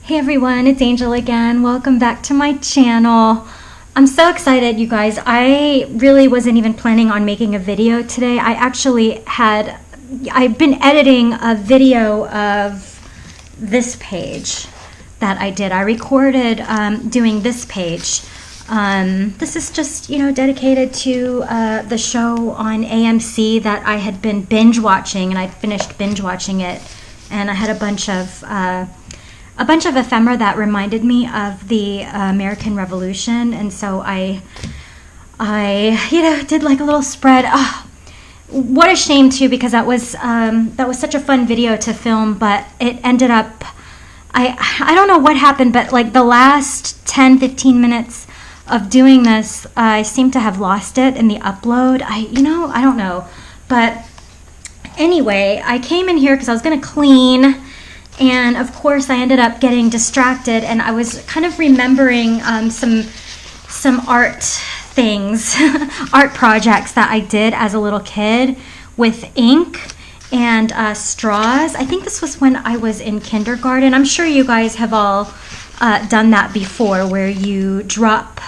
Hey everyone, it's Angel again. Welcome back to my channel. I'm so excited, you guys. I really wasn't even planning on making a video today. I've been editing a video of this page that I did. I recorded doing this page. This is just, dedicated to the show on AMC that I had been binge watching, and I finished binge watching it, and I had a bunch of ephemera that reminded me of the American Revolution, and so I did like a little spread. Oh, what a shame too, because that was such a fun video to film, but it ended up, I don't know what happened, but like the last 10-15 minutes of doing this, I seem to have lost it in the upload. I don't know, but anyway, I came in here because I was gonna clean. And of course, I ended up getting distracted, and I was kind of remembering some art things, art projects that I did as a little kid with ink and straws. I think this was when I was in kindergarten. I'm sure you guys have all done that before, where you drop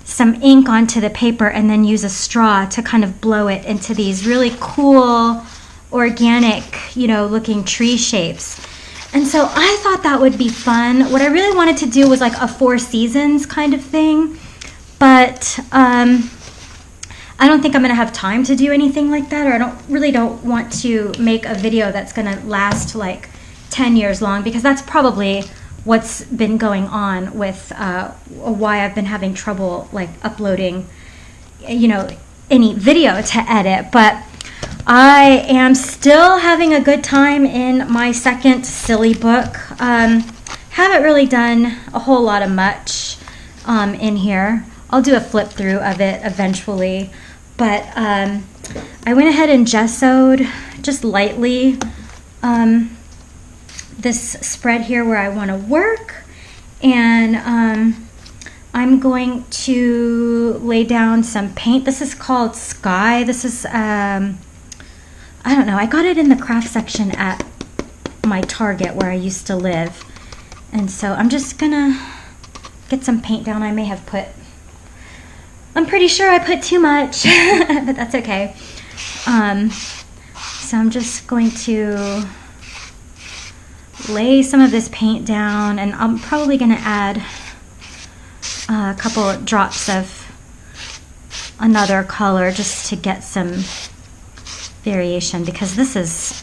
some ink onto the paper and then use a straw to kind of blow it into these really cool organic, looking tree shapes. And so I thought that would be fun. What I really wanted to do was like a Four Seasons kind of thing, but I don't think I'm gonna have time to do anything like that, or I don't want to make a video that's gonna last like 10 years long, because that's probably what's been going on with why I've been having trouble like uploading any video to edit. But I am still having a good time in my second silly book. Haven't really done a whole lot of much in here. I'll do a flip through of it eventually, but I went ahead and gessoed just lightly this spread here where I want to work, and I'm going to lay down some paint. This is called Sky. This is I don't know, I got it in the craft section at my Target where I used to live. And so I'm just gonna get some paint down. I'm pretty sure I put too much, but that's okay. So I'm just going to lay some of this paint down, and I'm probably gonna add a couple drops of another color just to get some variation, because this is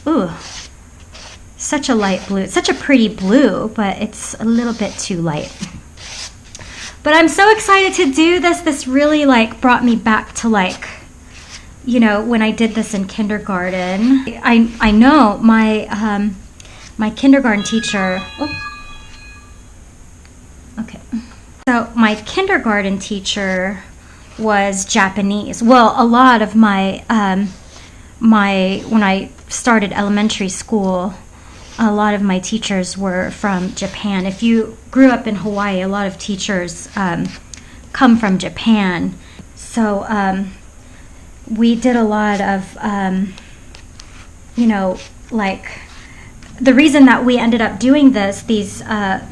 such a light blue. It's such a pretty blue, but it's a little bit too light. But I'm so excited to do this. This really like brought me back to like, when I did this in kindergarten. I know my my kindergarten teacher. Okay. So my kindergarten teacher was Japanese. Well, a lot of my when I started elementary school, a lot of my teachers were from Japan. If you grew up in Hawaii, a lot of teachers come from Japan. So we did a lot of, like the reason that we ended up doing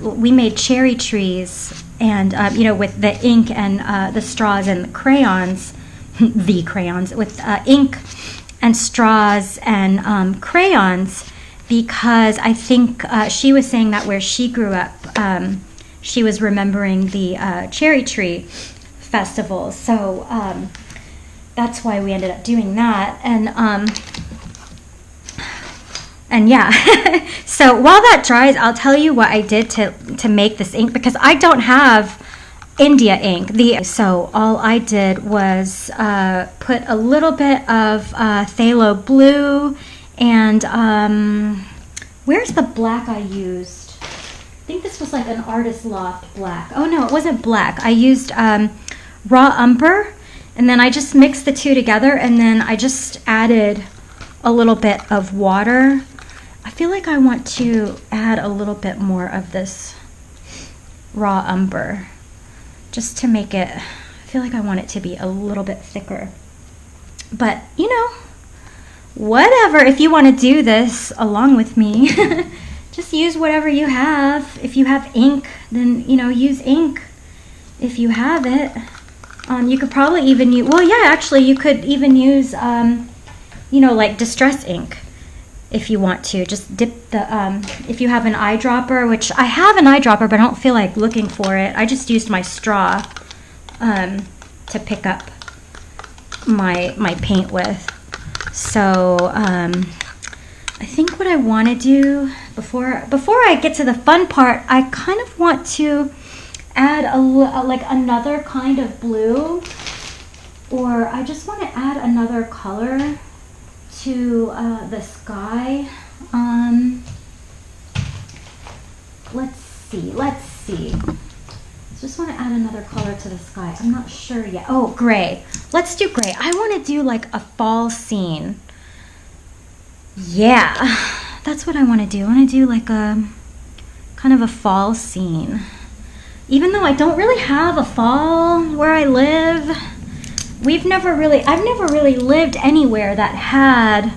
we made cherry trees, and with the ink and the straws and the crayons, with ink and straws and crayons, because I think she was saying that where she grew up, she was remembering the cherry tree festival. So that's why we ended up doing that. And yeah, so while that dries, I'll tell you what I did to make this ink, because I don't have India ink. So all I did was put a little bit of phthalo blue, and where's the black I used? I think this was like an Artist Loft black. Oh no, it wasn't black. I used raw umber, and then I just mixed the two together, and then I just added a little bit of water. I feel like I want to add a little bit more of this raw umber, just to make it, I feel like I want it to be a little bit thicker. But, whatever, if you want to do this along with me, just use whatever you have. If you have ink, then, you know, use ink if you have it. You could probably even use, well, yeah, actually, you could even use, you know, like distress ink if you want to. Just dip the, if you have an eyedropper, which I have an eyedropper, but I don't feel like looking for it. I just used my straw to pick up my paint with. So, I think what I want to do before I get to the fun part, I kind of want to add like another kind of blue, or I just want to add another color to the sky. Let's see. Just want to add another color to the sky. I'm not sure yet. Oh, gray. Let's do gray. I want to do like a fall scene. Yeah, that's what I want to do. I want to do like a kind of a fall scene. Even though I don't really have a fall where I live, I've never really lived anywhere that had,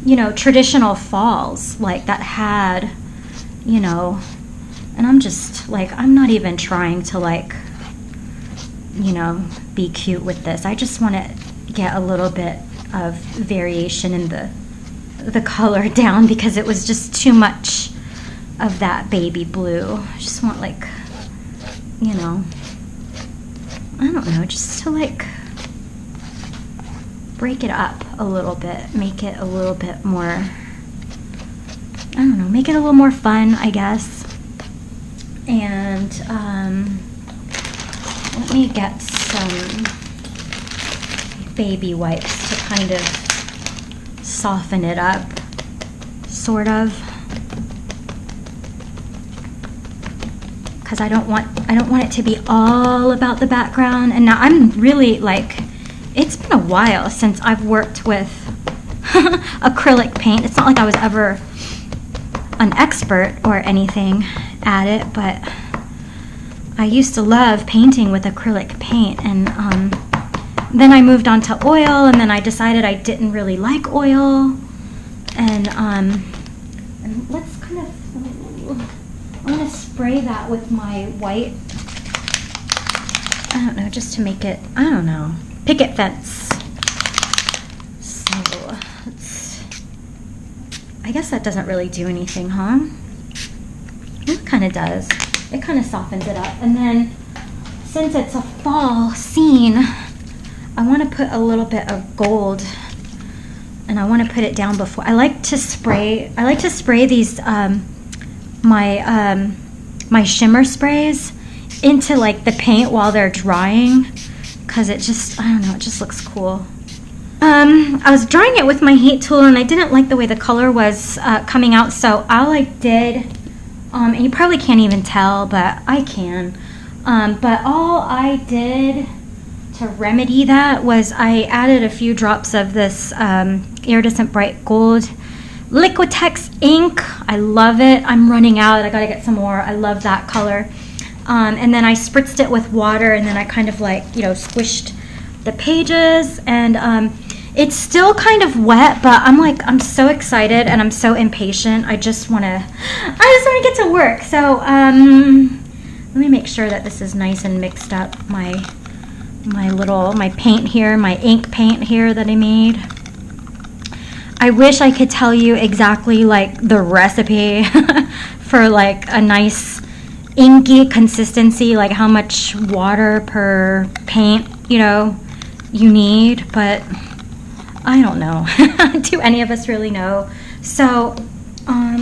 you know, traditional falls, like that had, you know, and I'm just like, I'm not even trying to like, you know, be cute with this. I just want to get a little bit of variation in the color down because it was just too much of that baby blue. I just want like, you know, I don't know, just to like break it up a little bit, make it a little bit more, I don't know, make it a little more fun, I guess. And let me get some baby wipes to kind of soften it up, sort of, because I don't want it to be all about the background. And now I'm really like, it's been a while since I've worked with acrylic paint. It's not like I was ever an expert or anything at it, but I used to love painting with acrylic paint, and then I moved on to oil, and then I decided I didn't really like oil, and let's kind of, I'm going to spray that with my white, I don't know, just to make it, I don't know, picket fence. So I guess that doesn't really do anything, huh? It kind of does. It kind of softens it up. And then, since it's a fall scene, I want to put a little bit of gold, and I want to put it down before. I like to spray these my shimmer sprays into like the paint while they're drying, because it just, I don't know, it just looks cool. I was drying it with my heat tool, and I didn't like the way the color was coming out, so all I did, and you probably can't even tell, but I can, but all I did to remedy that was I added a few drops of this iridescent bright gold Liquitex ink. I love it. I'm running out. I gotta get some more. I love that color. And then I spritzed it with water, and then I kind of like, you know, squished the pages, and it's still kind of wet, but I'm so excited and I'm so impatient. I just want to get to work. So let me make sure that this is nice and mixed up. My paint here, my ink paint here that I made. I wish I could tell you exactly like the recipe for like a nice inky consistency, like how much water per paint, you know, you need, but I don't know. Do any of us really know? So,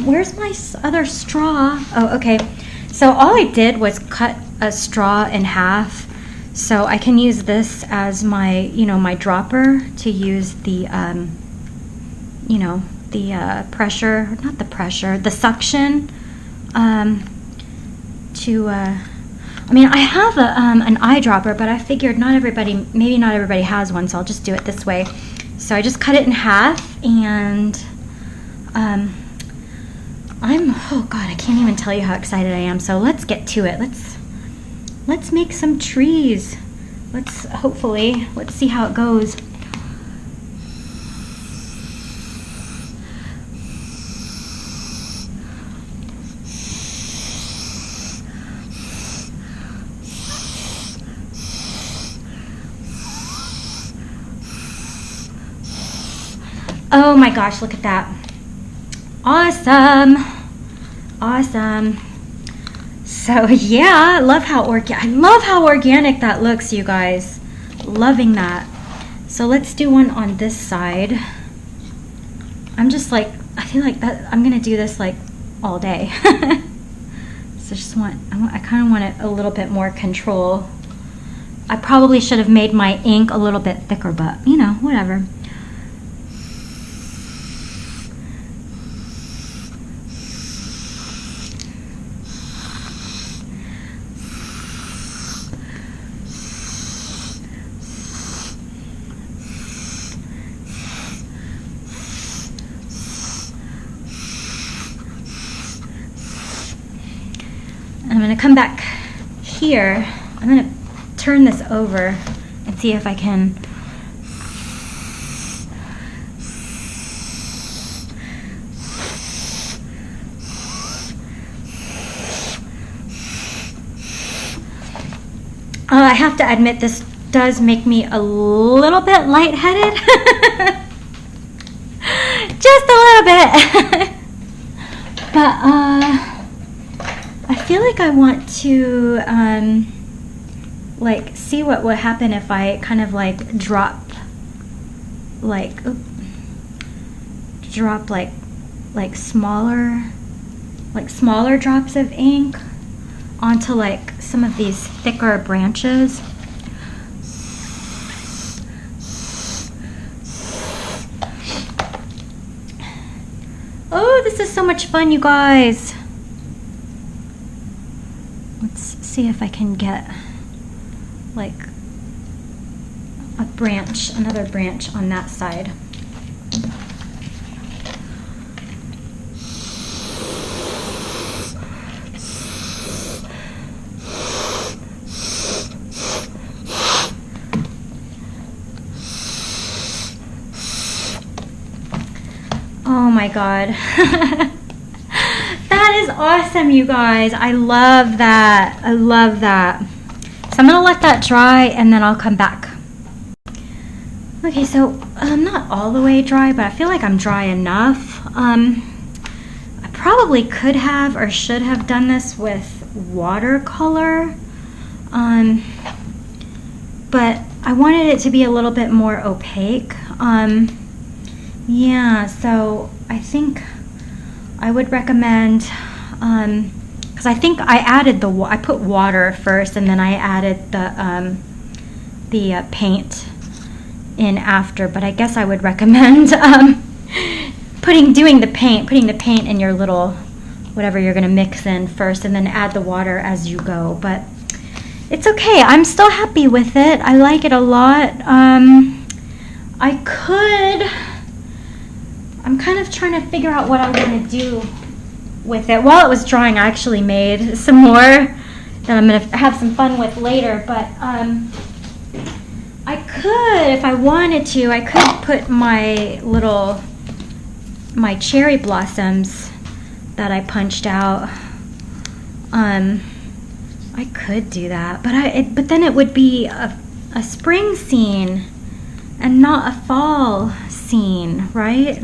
where's my other straw? Oh, okay. So all I did was cut a straw in half, so I can use this as my, you know, my dropper to use the, you know, the pressure, not the pressure, the suction, to, I mean, I have an eyedropper, but I figured maybe not everybody has one, so I'll just do it this way. So I just cut it in half, and oh God, I can't even tell you how excited I am. So let's get to it. Let's make some trees. Let's see how it goes. Oh my gosh, look at that. Awesome. Awesome. So yeah, I love how organic that looks, you guys. Loving that. So let's do one on this side. I'm just like, I feel like that I'm gonna do this like all day. So I kind of want it a little bit more control. I probably should have made my ink a little bit thicker, but you know, whatever. I'm going to come back here. I'm going to turn this over and see if I can I have to admit, this does make me a little bit lightheaded. Just a little bit. But I feel like I want to like see what would happen if I kind of like drop like smaller drops of ink onto like some of these thicker branches. Oh, this is so much fun, you guys. Let's see if I can get like a branch, another branch on that side. Oh my God. That is awesome, you guys. I love that. I love that. So I'm gonna let that dry and then I'll come back. Okay, so I'm not all the way dry, but I feel like I'm dry enough. I probably could have or should have done this with watercolor, but I wanted it to be a little bit more opaque. Yeah, so I think I would recommend, because I think I added I put water first and then I added the paint in after, but I guess I would recommend putting the paint in your little whatever you're gonna mix in first and then add the water as you go. But it's okay, I'm still happy with it. I like it a lot. I'm kind of trying to figure out what I want to do with it. While it was drying, I actually made some more that I'm going to have some fun with later. But I could, if I wanted to, I could put my cherry blossoms that I punched out. I could do that, but then it would be a spring scene and not a fall scene, right?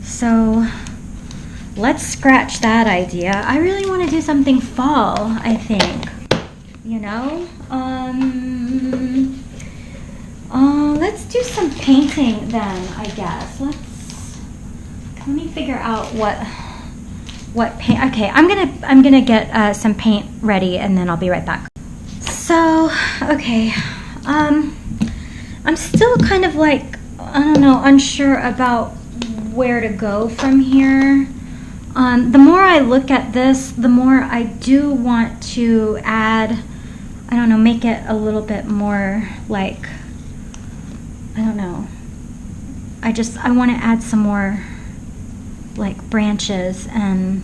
So let's scratch that idea. I really want to do something fall, I think. You know? Let's do some painting then, I guess. Let me figure out what paint. Okay, I'm gonna get some paint ready and then I'll be right back. So, okay. I'm still kind of like, I don't know, unsure about where to go from here. The more I look at this, the more I do want to add, I don't know, make it a little bit more like, I don't know. I want to add some more like branches, and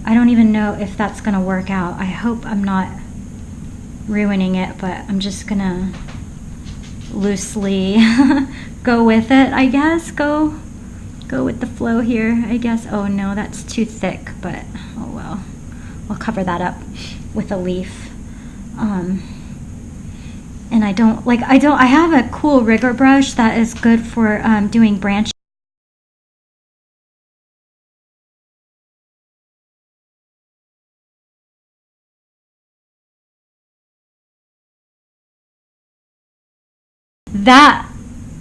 I don't even know if that's going to work out. I hope I'm not ruining it, but I'm just going to loosely go with it, I guess. Go with the flow here, I guess. Oh no, that's too thick, but oh well. I'll cover that up with a leaf. And I have a cool rigger brush that is good for doing branches. that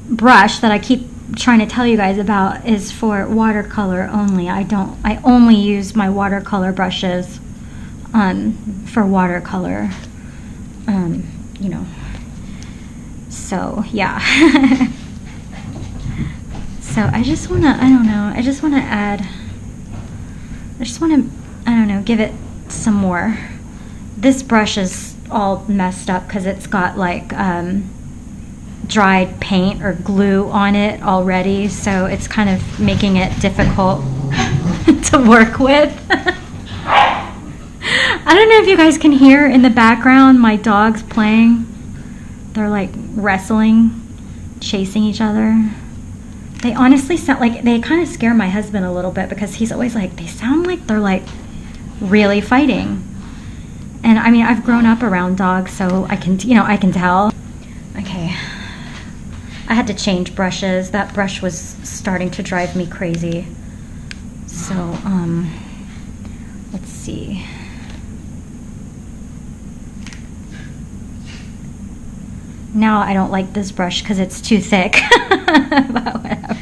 brush that I keep trying to tell you guys about is for watercolor only. I only use my watercolor brushes for watercolor, you know. So yeah. So I just want to, I don't know, I just want to I don't know, give it some more. This brush is all messed up because it's got like dried paint or glue on it already, so it's kind of making it difficult to work with. I don't know if you guys can hear in the background my dogs playing. They're like wrestling, chasing each other. They honestly sound like, they kind of scare my husband a little bit because he's always like, they sound like they're like really fighting. And I mean, I've grown up around dogs, so I can, you know, I can tell. Okay, I had to change brushes. That brush was starting to drive me crazy. So, let's see. Now I don't like this brush because it's too thick. But whatever.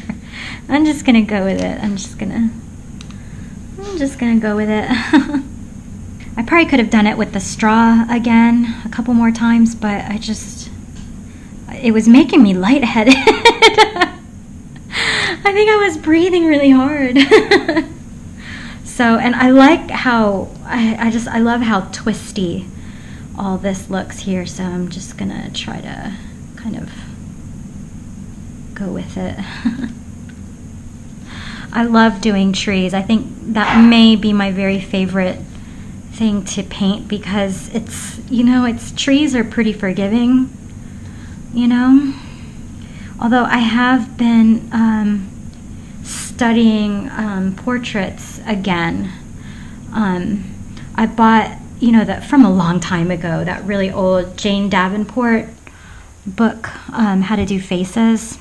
I'm just gonna go with it. I'm just gonna go with it. I probably could have done it with the straw again a couple more times, but it was making me lightheaded. I think I was breathing really hard. So, and I like how, I love how twisty all this looks here, so I'm just gonna try to kind of go with it. I love doing trees. I think that may be my very favorite thing to paint because it's, you know, trees are pretty forgiving, you know. Although I have been studying portraits again. I bought, you know, that from a long time ago, that really old Jane Davenport book, How to Do Faces.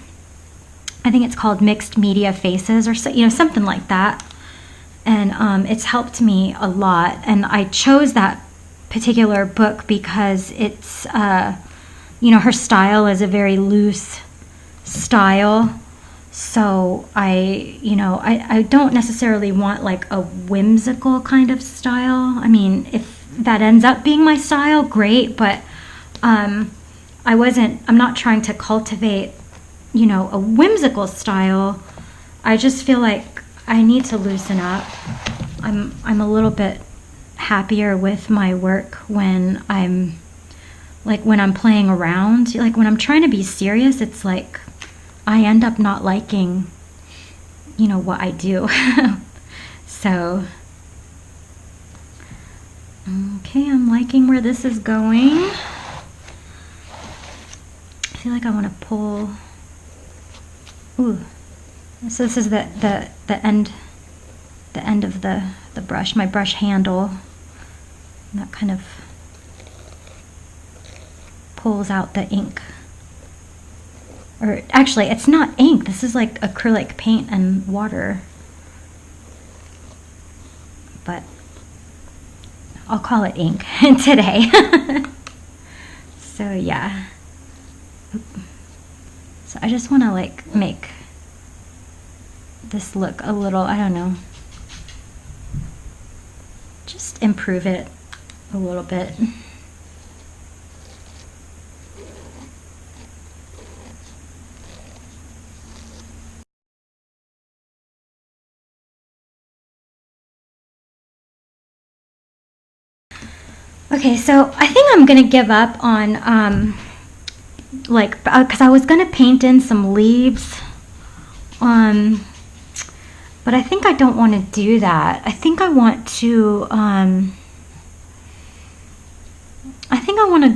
I think it's called Mixed Media Faces, or so, you know, something like that. And it's helped me a lot. And I chose that particular book because it's, you know, her style is a very loose style. So I don't necessarily want like a whimsical kind of style. I mean, if that ends up being my style, great, but I'm not trying to cultivate, you know, a whimsical style. I just feel like I need to loosen up. I'm a little bit happier with my work when I'm playing around. Like when I'm trying to be serious, it's like I end up not liking, you know, what I do. So, okay, I'm liking where this is going. I feel like I want to pull. Ooh, so this is the end of the brush, my brush handle. And that kind of pulls out the ink. Or actually, it's not ink. This is like acrylic paint and water. But I'll call it ink today. So yeah. So I just want to like make this look a little, I don't know, just improve it a little bit. Okay, so I think I'm gonna give up on because I was gonna paint in some leaves, but I think I don't want to do that. I think I want to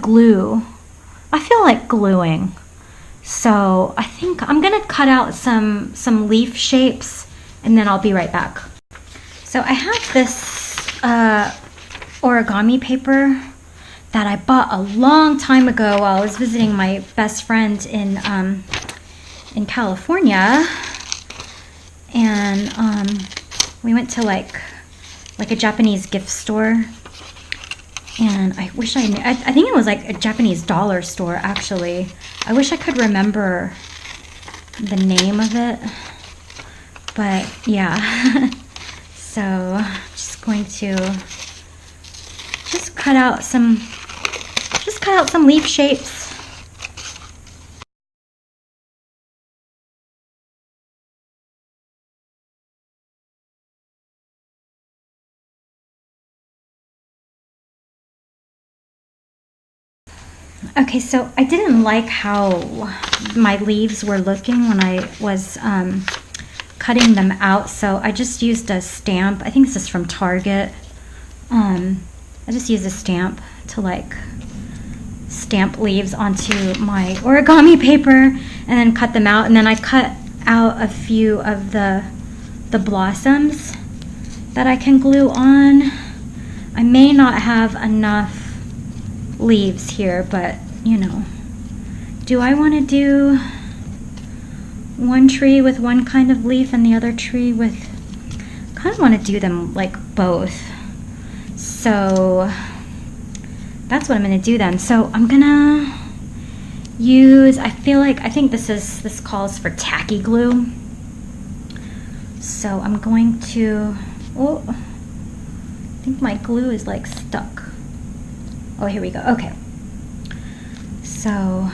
glue. I feel like gluing, so I think I'm gonna cut out some leaf shapes, and then I'll be right back. So I have this origami paper that I bought a long time ago while I was visiting my best friend in California, and we went to like a Japanese gift store, And I wish I knew, I think it was like a Japanese dollar store actually. I wish I could remember the name of it, but yeah. So just going to cut out some leaf shapes. Okay, so I didn't like how my leaves were looking when I was cutting them out, so I just used a stamp. I think this is from Target. I just used a stamp to like stamp leaves onto my origami paper and then cut them out. And then I cut out a few of the blossoms that I can glue on. I may not have enough leaves here, but you know, do I want to do one tree with one kind of leaf and the other tree with, kind of want to do them like both. So that's what I'm going to do then. So I'm gonna use, I think this calls for tacky glue. So I'm going to, oh, I think my glue is like stuck. Oh, here we go. Okay. So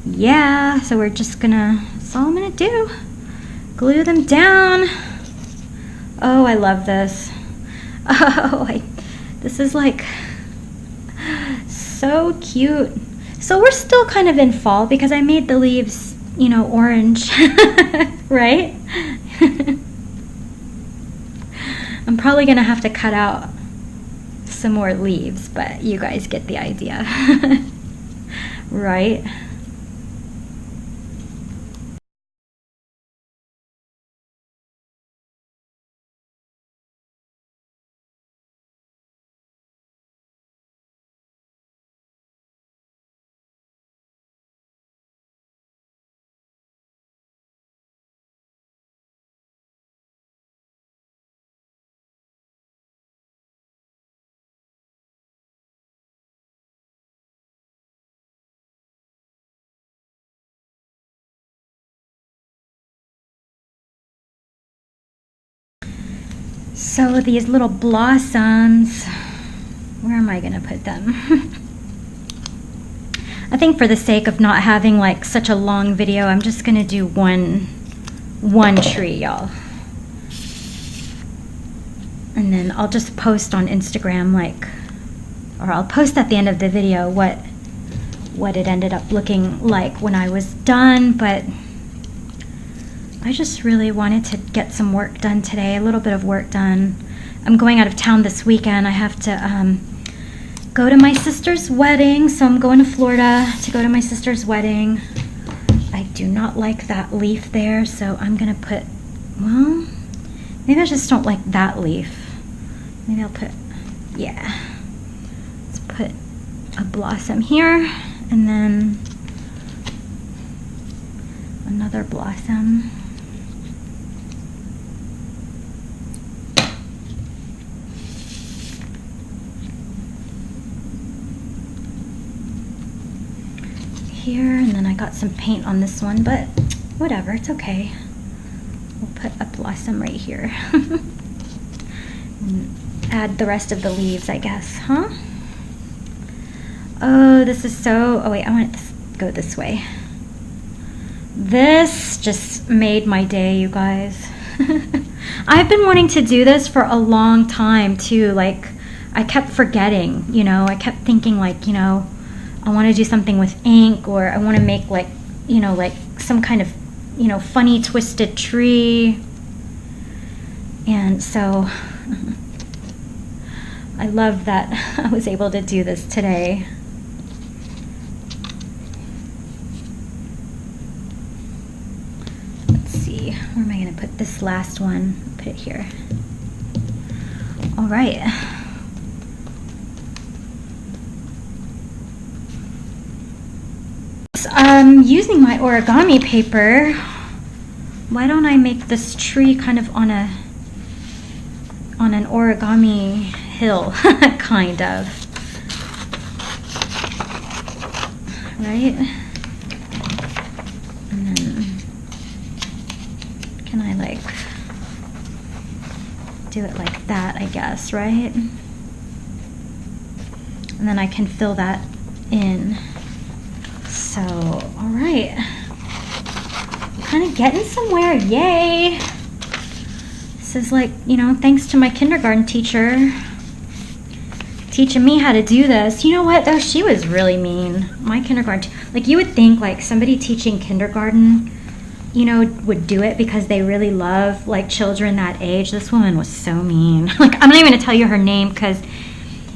yeah, so we're just gonna, that's all I'm gonna do. Glue them down. Oh, I love this. Oh, this is like so cute. So we're still kind of in fall because I made the leaves, you know, orange, right? I'm probably gonna have to cut out some more leaves, but you guys get the idea. Right? So these little blossoms, where am I gonna put them? I think for the sake of not having like such a long video, I'm just gonna do one tree, y'all. And then I'll just post on Instagram, like, or I'll post at the end of the video what it ended up looking like when I was done. But I just really wanted to get some work done today, a little bit of work done. I'm going out of town this weekend. I have to go to my sister's wedding, so I'm going to Florida to go to my sister's wedding. I do not like that leaf there, so I'm gonna put, well, maybe I just don't like that leaf. Maybe I'll put, yeah, let's put a blossom here, and then another blossom. Here, and then I got some paint on this one, but whatever, it's okay. We'll put a blossom right here. And add the rest of the leaves, I guess, huh? Oh, this is so, oh wait, I want it to go this way. This just made my day, you guys. I've been wanting to do this for a long time too. Like, I kept forgetting, you know, I kept thinking like, you know, I want to do something with ink, or I want to make like, you know, like some kind of, you know, funny twisted tree. And so I love that I was able to do this today. Let's see, where am I going to put this last one? Put it here. All right. Using my origami paper, why don't I make this tree kind of on an origami hill, kind of. Right? And then, can I like do it like that, I guess, right? And then I can fill that in. So, all right. I'm kind of getting somewhere, yay. This is like, you know, thanks to my kindergarten teacher teaching me how to do this. You know what, though? She was really mean. My kindergarten, like, you would think, like, somebody teaching kindergarten, you know, would do it because they really love, like, children that age. This woman was so mean. Like, I'm not even going to tell you her name because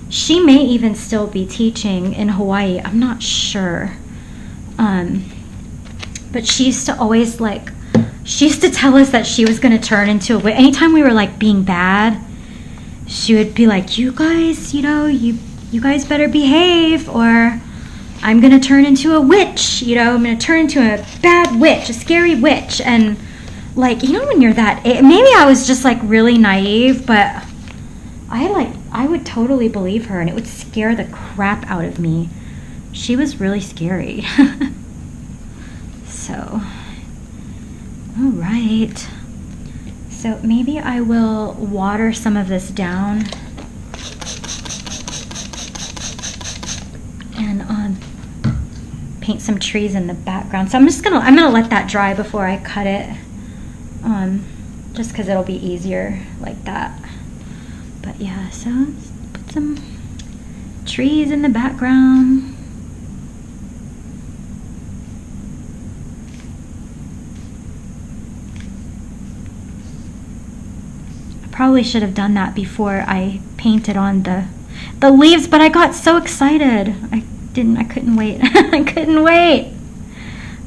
she may even still be teaching in Hawaii. I'm not sure. But she used to always, like, she used to tell us that she was going to turn into a witch. Anytime we were, like, being bad, she would be like, you guys, you know, you guys better behave or I'm going to turn into a witch. You know, I'm going to turn into a bad witch, a scary witch. And, like, you know, when you're that, maybe I was just, like, really naive, but I would totally believe her and it would scare the crap out of me. She was really scary. So, all right. So maybe I will water some of this down and paint some trees in the background. So I'm gonna let that dry before I cut it, just because it'll be easier like that. But yeah, so let's put some trees in the background. Probably should have done that before I painted on the leaves, but I got so excited. I couldn't wait. I couldn't wait.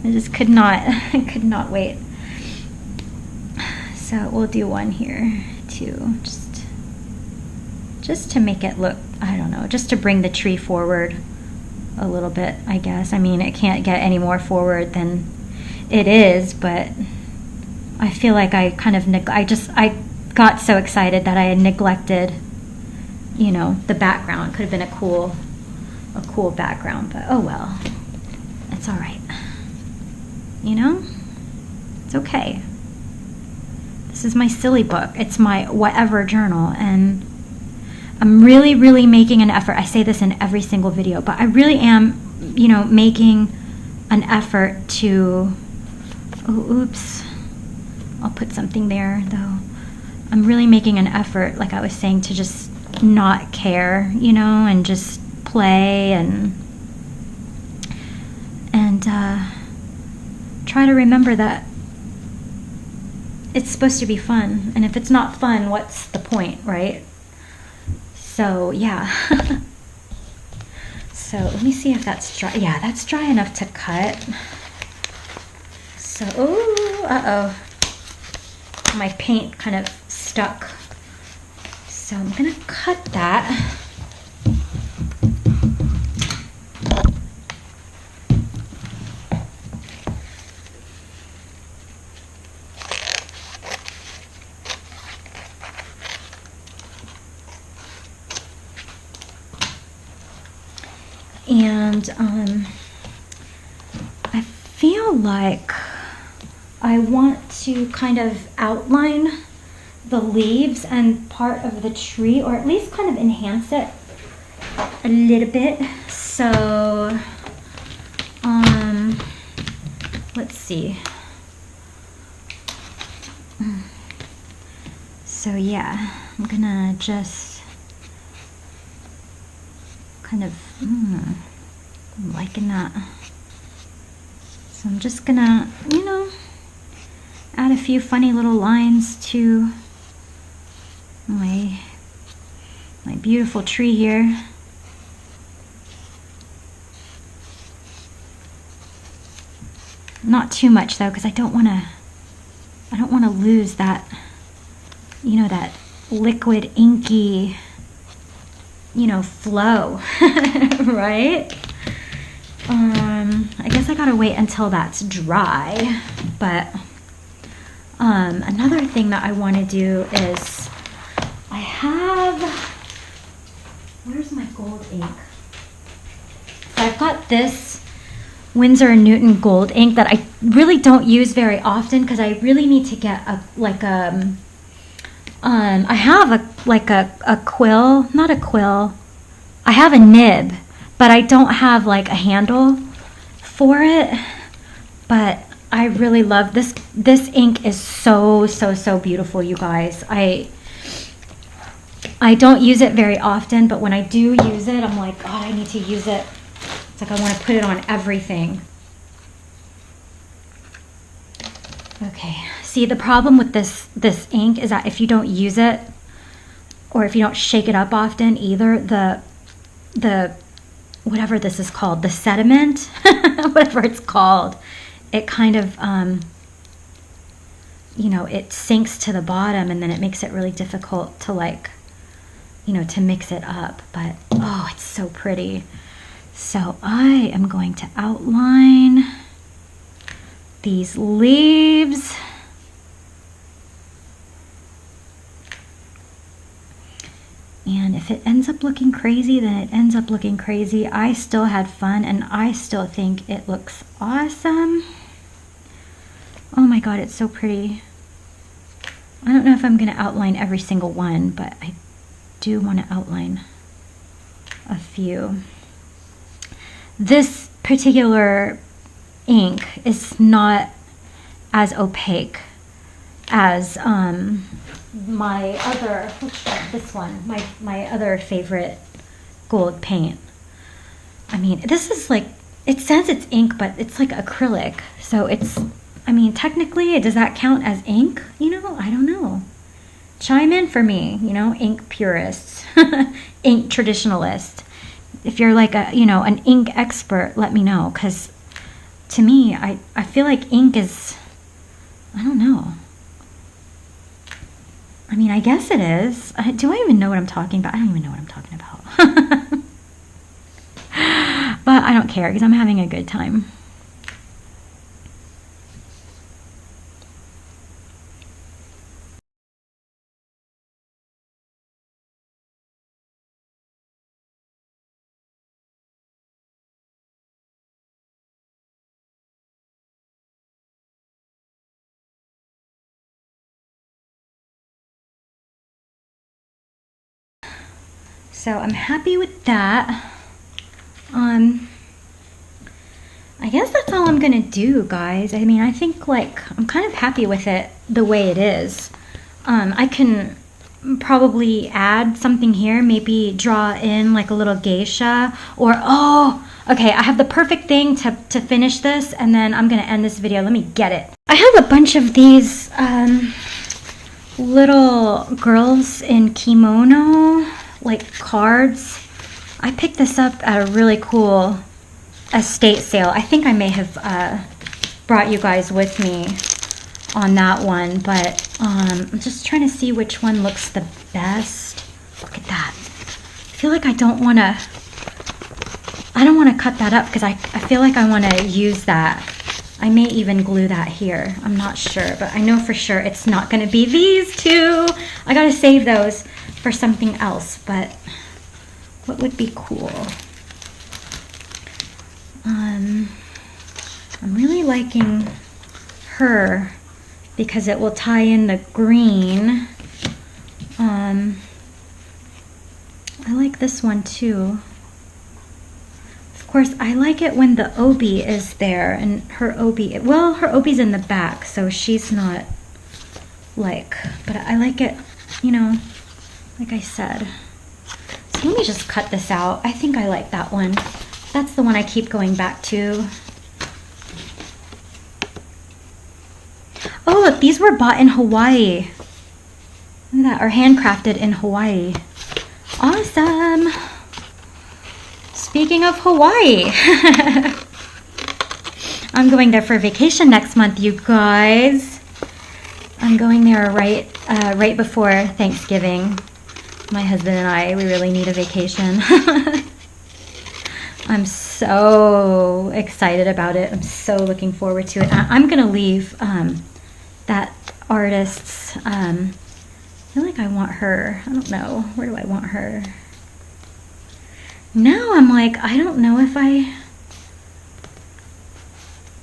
I just could not. I could not wait. So we'll do one here too, just to make it look, I don't know, just to bring the tree forward a little bit, I guess. I mean, it can't get any more forward than it is, but I feel like I kind of I got so excited that I had neglected, you know, the background. It could have been a cool background, but oh well. It's all right. You know? It's okay. This is my silly book. It's my whatever journal, and I'm really, really making an effort. I say this in every single video, but I really am, you know, making an effort to, oh, oops. I'll put something there, though. I'm really making an effort, like I was saying, to just not care, you know, and just play and try to remember that it's supposed to be fun. And if it's not fun, what's the point, right? So, yeah. So, let me see if that's dry. Yeah, that's dry enough to cut. So, ooh, uh-oh. My paint kind of stuck. So I'm gonna cut that. And I feel like I want to kind of outline the leaves and part of the tree, or at least kind of enhance it a little bit. So, let's see. So yeah, I'm gonna just kind of, I'm liking that. So I'm just gonna, you know, add a few funny little lines to my beautiful tree here. Not too much though, because I don't want to lose that, you know, that liquid inky, you know, flow, right? I guess I gotta wait until that's dry, but another thing that I want to do is I have Where's my gold ink? So I've got this Winsor & Newton gold ink that I really don't use very often because I really need to get a I have a quill, not a quill. I have a nib, but I don't have like a handle for it. But I really love this. This ink is so beautiful, you guys. I don't use it very often, but when I do use it, I'm like, God, I need to use it. It's like I want to put it on everything. Okay, see, the problem with this ink is that if you don't use it, or if you don't shake it up often either, the whatever this is called, the sediment, whatever it's called, it kind of, you know, it sinks to the bottom, and then it makes it really difficult to, like, you know, to mix it up. But, oh, it's so pretty. So I am going to outline these leaves. And if it ends up looking crazy, then it ends up looking crazy. I still had fun, and I still think it looks awesome. Oh my God, it's so pretty. I don't know if I'm going to outline every single one, but I do want to outline a few. This particular ink is not as opaque as my other, this one, my other favorite gold paint. I mean, this is like, it says it's ink, but it's like acrylic. So it's, I mean, technically, does that count as ink? You know, I don't know. Chime in for me, you know, ink purists, ink traditionalists. If you're like a, you know, an ink expert, let me know, because to me, I feel like ink is, I don't know. I mean, I guess it is. Do I even know what I'm talking about? I don't even know what I'm talking about. But I don't care because I'm having a good time. So I'm happy with that. I guess that's all I'm gonna do, guys. I mean, I think like I'm kind of happy with it the way it is. I can probably add something here, maybe draw in like a little geisha, or oh, okay, I have the perfect thing to finish this, and then I'm gonna end this video. Let me get it. I have a bunch of these little girls in kimono, like cards. I picked this up at a really cool estate sale. I think I may have brought you guys with me on that one, but I'm just trying to see which one looks the best. Look at that. I feel like I don't want to cut that up because I feel like I want to use that. I may even glue that here. I'm not sure, but I know for sure it's not going to be these two. I got to save those for something else, but what would be cool? I'm really liking her because it will tie in the green. I like this one too. Of course, I like it when the obi is there, and her obi, well, her obi's in the back, so she's not like, but I like it, you know, like I said. So let me just cut this out. I think I like that one. That's the one I keep going back to. Oh, look, these were bought in Hawaii. Look at that, or handcrafted in Hawaii. Awesome. Speaking of Hawaii, I'm going there for vacation next month, you guys. I'm going there right before Thanksgiving. My husband and I, we really need a vacation. I'm so excited about it. I'm so looking forward to it. I'm going to leave that artist's, I feel like I want her. I don't know. Where do I want her? now I'm like, I don't know if I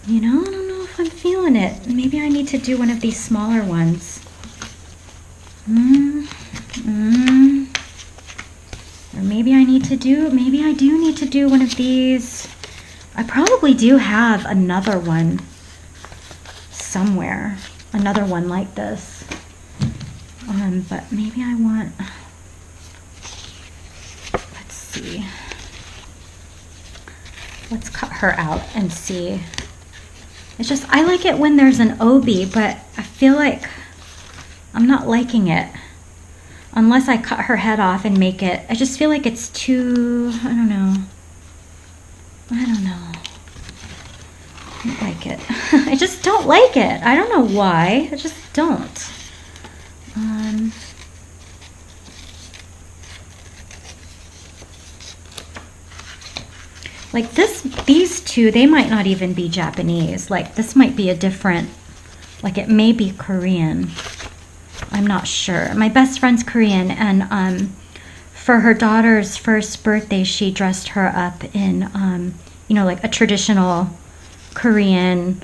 don't know if I'm feeling it. Maybe I need to do one of these smaller ones. Or maybe I do need to do one of these. I probably do have another one somewhere. Another one like this. But maybe I want, let's see. Let's cut her out and see. It's just, I like it when there's an obi, but I feel like I'm not liking it. Unless I cut her head off and make it, I just feel like it's too, I don't know. I don't like it. I just don't like it. I don't know why. I just don't. Like these two, they might not even be Japanese. Like this might be a different, like it may be Korean. I'm not sure. My best friend's Korean, and for her daughter's first birthday, she dressed her up in, like a traditional Korean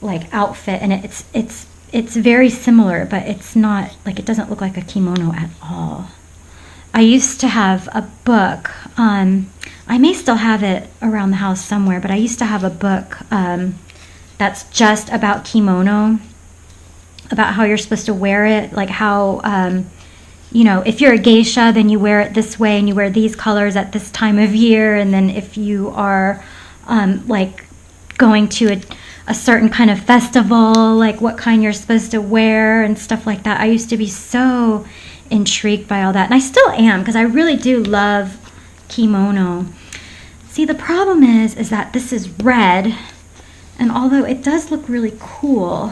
like outfit, and it's very similar, but it's not like, it doesn't look like a kimono at all. I used to have a book. I may still have it around the house somewhere, but I used to have a book that's just about kimono, about how you're supposed to wear it, like how, if you're a geisha, then you wear it this way, and you wear these colors at this time of year, and then if you are, like, going to a certain kind of festival, like what kind you're supposed to wear and stuff like that. I used to be so intrigued by all that, and I still am, because I really do love kimono. See, the problem is that this is red, and although it does look really cool,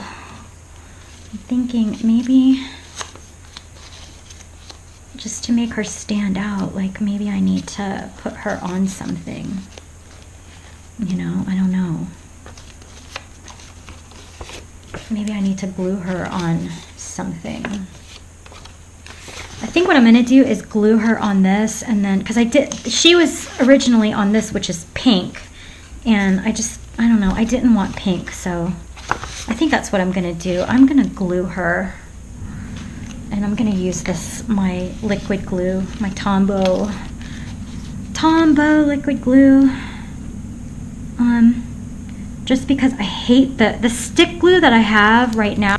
I'm thinking maybe just to make her stand out, like maybe I need to put her on something. I don't know. Maybe I need to glue her on something. I think what I'm going to do is glue her on this, and then, because she was originally on this, which is pink, and I don't know, I didn't want pink, so I think that's what I'm going to do. I'm going to glue her, and I'm going to use this, my liquid glue, my Tombow liquid glue, just because I hate the stick glue that I have right now.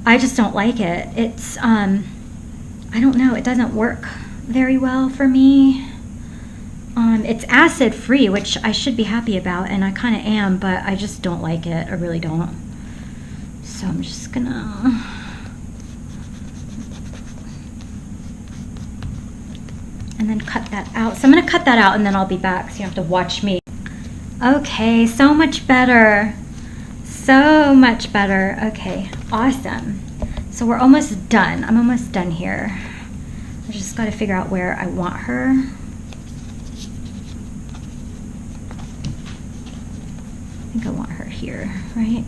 I just don't like it. It's, I don't know, it doesn't work very well for me. It's acid free, which I should be happy about, and I kind of am, but I just don't like it. I really don't. So I'm just gonna, and then cut that out. So I'm gonna cut that out, and then I'll be back, so you have to watch me. Okay, so much better. So much better. Okay, awesome. So we're almost done. I'm almost done here. I just got to figure out where I want her. I think I want her here, right?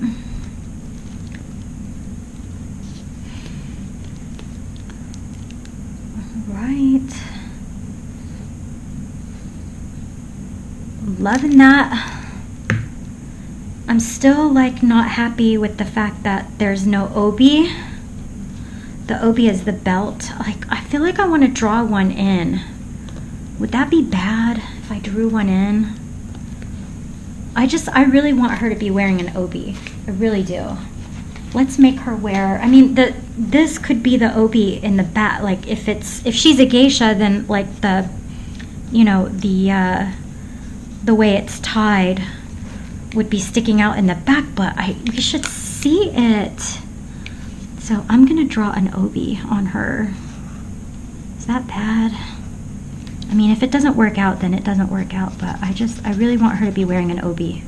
All right. Loving that. I'm still like not happy with the fact that there's no obi. The obi is the belt. Like, I feel like I want to draw one in. Would that be bad if I drew one in? I really want her to be wearing an obi. I really do. Let's make her wear, I mean, this could be the obi in the back. Like, if she's a geisha, then like the way it's tied would be sticking out in the back, but we should see it. So I'm gonna draw an obi on her. Is that bad? I mean, if it doesn't work out, then it doesn't work out, but I really want her to be wearing an obi.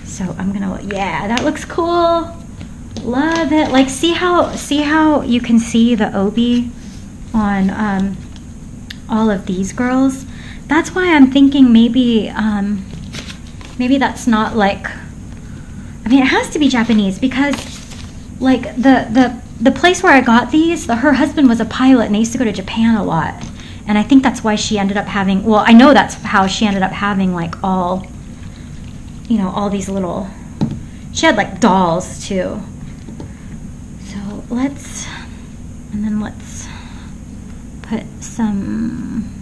So I'm gonna, yeah, that looks cool. Love it. Like, see how you can see the obi on all of these girls? That's why I'm thinking maybe that's not like, I mean, it has to be Japanese, because like the the place where I got these, her husband was a pilot and they used to go to Japan a lot. And I think that's why she ended up having, well, I know that's how she ended up having like all, you know, all these little, she had like dolls too. So let's put some,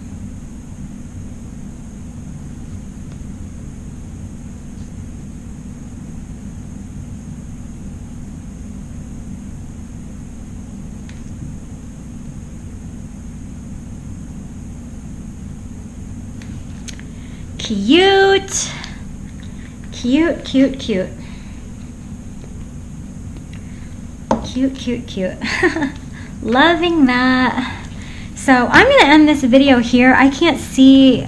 cute, cute, cute, cute. Cute, cute, cute. Loving that. So I'm going to end this video here. I can't see,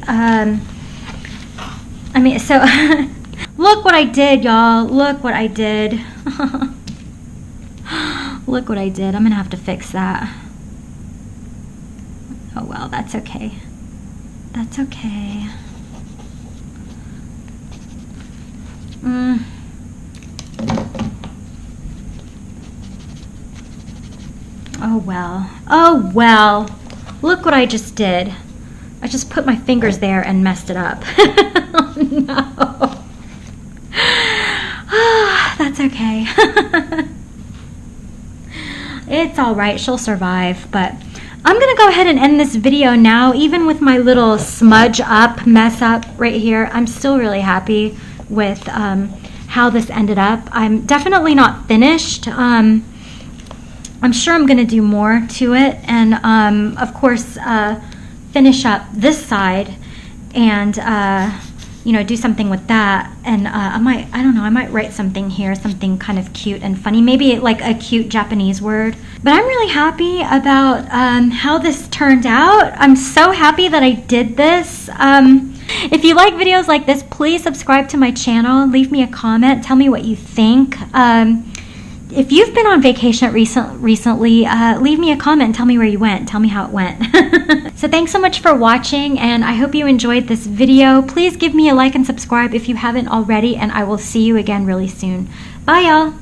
so look what I did, y'all. Look what I did. Look what I did. I'm going to have to fix that. Oh, well, that's okay. That's okay. Oh well. Oh well. Look what I just did. I just put my fingers there and messed it up. Oh no. That's okay. It's alright. She'll survive. But I'm going to go ahead and end this video now. Even with my little smudge up, mess up right here, I'm still really happy with how this ended up. I'm definitely not finished. I'm sure I'm going to do more to it, and of course finish up this side and you know, do something with that. And I might write something here, something kind of cute and funny, maybe like a cute Japanese word. But I'm really happy about how this turned out. I'm so happy that I did this. If you like videos like this, please subscribe to my channel. Leave me a comment. Tell me what you think. If you've been on vacation recently, leave me a comment and tell me where you went. Tell me how it went. So thanks so much for watching, and I hope you enjoyed this video. Please give me a like and subscribe if you haven't already, and I will see you again really soon. Bye, y'all.